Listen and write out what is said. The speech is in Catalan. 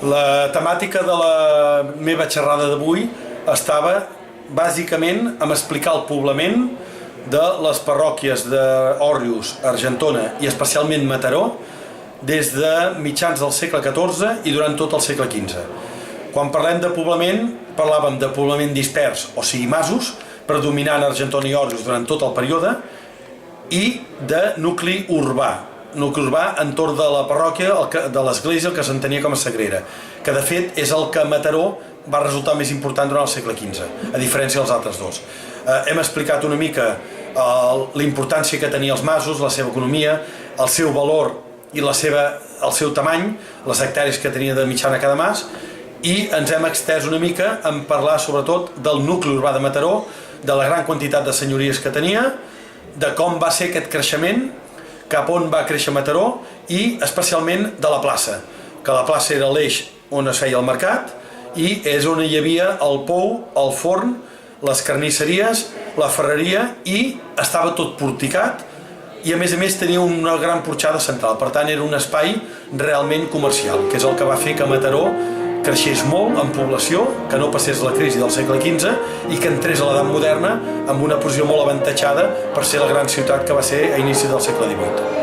La temàtica de la meva xerrada d'avui estava bàsicament en explicar el poblament de les parròquies d'Òrrius, Argentona i especialment Mataró des de mitjans del segle XIV i durant tot el segle XV. Quan parlem de poblament, parlàvem de poblament dispers, o sigui masos, predominant Argentona i Òrrius durant tot el període, i de nucli urbà entorn de la parròquia, de l'església, el que s'entenia com a Sagrera, que de fet és el que a Mataró va resultar més important durant el segle XV, a diferència dels altres dos. Hem explicat una mica la importància que tenia els masos, la seva economia, el seu valor i el seu tamany, les hectàrees que tenia de mitjana cada mas, i ens hem extès una mica en parlar sobretot del nucli urbà de Mataró, de la gran quantitat de senyories que tenia, de com va ser aquest creixement, cap on va créixer Mataró i especialment de la plaça, que la plaça era l'eix on es feia el mercat i és on hi havia el pou, el forn, les carnisseries, la ferreria i estava tot porticat i a més tenia una gran porxada central, per tant era un espai realment comercial, que és el que va fer que Mataró creixés molt en població, que no passés la crisi del segle XV i que entrés a l'edat moderna amb una posició molt avantatjada per ser la gran ciutat que va ser a inicis del segle XVIII.